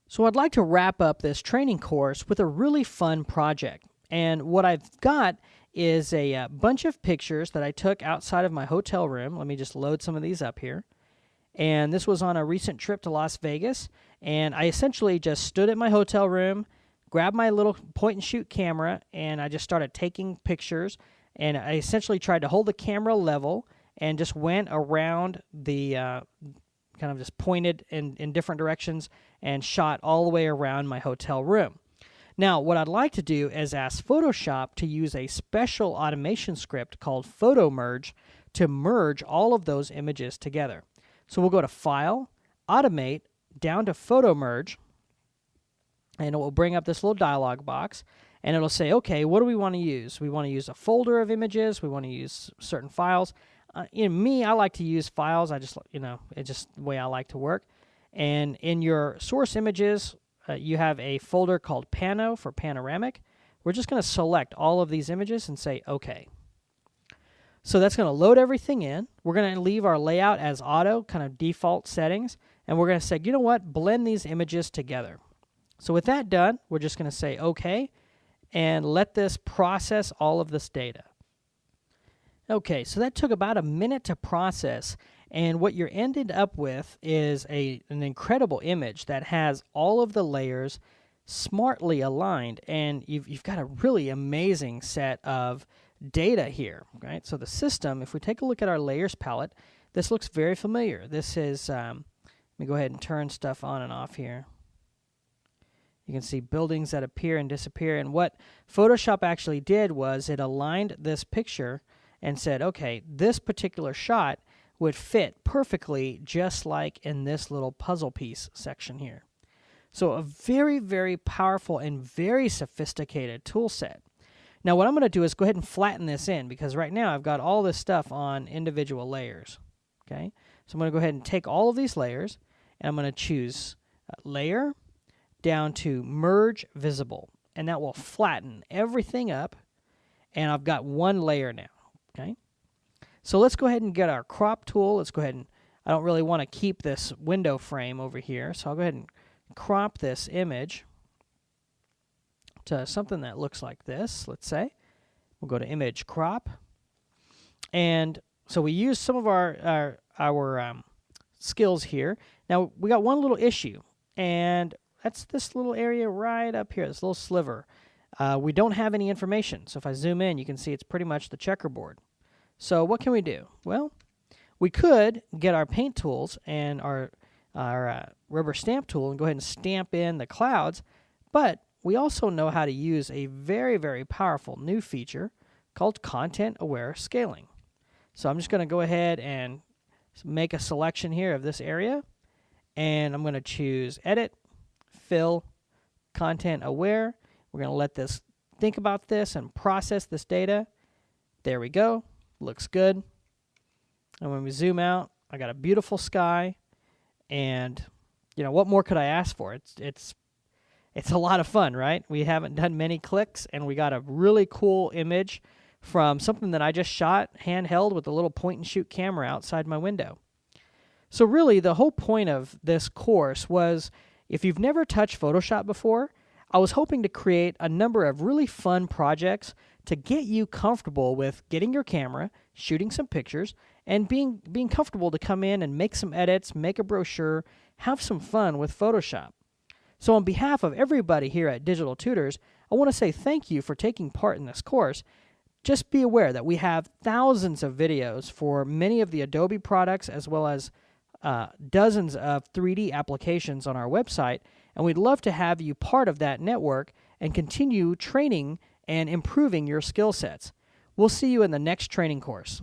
So I'd like to wrap up this training course with a really fun project. And what I've got is a bunch of pictures that I took outside of my hotel room. Let me just load some of these up here. And this was on a recent trip to Las Vegas. And I essentially just stood at my hotel room, grabbed my little point-and-shoot camera, and I just started taking pictures. And I essentially tried to hold the camera level and just went around the kind of just pointed in different directions and shot all the way around my hotel room. Now, what I'd like to do is ask Photoshop to use a special automation script called Photo Merge to merge all of those images together. So we'll go to File, Automate, down to Photo Merge, and it will bring up this little dialog box, and it'll say, okay, what do we want to use? We want to use a folder of images, we want to use certain files. I like to use files. It's just the way I like to work. And in your source images, you have a folder called Pano for panoramic. We're just going to select all of these images and say OK. So that's going to load everything in. We're going to leave our layout as auto, kind of default settings. And we're going to say, you know what, blend these images together. So with that done, we're just going to say OK and let this process all of this data. Okay, so that took about a minute to process, and what you're ended up with is an incredible image that has all of the layers smartly aligned, and you've got a really amazing set of data here, right? So the system, if we take a look at our layers palette, this looks very familiar. This is, let me go ahead and turn stuff on and off here. You can see buildings that appear and disappear, and what Photoshop actually did was it aligned this picture and said, okay, this particular shot would fit perfectly just like in this little puzzle piece section here. So a very, very powerful and very sophisticated tool set. Now what I'm going to do is go ahead and flatten this in, because right now I've got all this stuff on individual layers. Okay, so I'm going to go ahead and take all of these layers, and I'm going to choose Layer down to Merge Visible, and that will flatten everything up, and I've got one layer now. Okay, so let's go ahead and get our crop tool. Let's go ahead and, I don't really want to keep this window frame over here, so I'll go ahead and crop this image to something that looks like this, let's say. We'll go to Image Crop. And so we use some of our skills here. Now, we got one little issue, and that's this little area right up here, this little sliver. We don't have any information, so if I zoom in, you can see it's pretty much the checkerboard. So what can we do? Well, we could get our paint tools and our rubber stamp tool and go ahead and stamp in the clouds, but we also know how to use a very, very powerful new feature called content-aware scaling. So I'm just going to go ahead and make a selection here of this area, and I'm going to choose Edit, Fill, Content-Aware. We're going to let this think about this and process this data. There we go. Looks good. And when we zoom out, I got a beautiful sky, and what more could I ask for? It's a lot of fun, right? We haven't done many clicks, and we got a really cool image from something that I just shot handheld with a little point-and-shoot camera outside my window. So really, the whole point of this course was, if you've never touched Photoshop before, I was hoping to create a number of really fun projects to get you comfortable with getting your camera, shooting some pictures, and being comfortable to come in and make some edits, make a brochure, have some fun with Photoshop. So on behalf of everybody here at Digital Tutors, I want to say thank you for taking part in this course. Just be aware that we have thousands of videos for many of the Adobe products, as well as dozens of 3D applications on our website, and we'd love to have you part of that network and continue training and improving your skill sets. We'll see you in the next training course.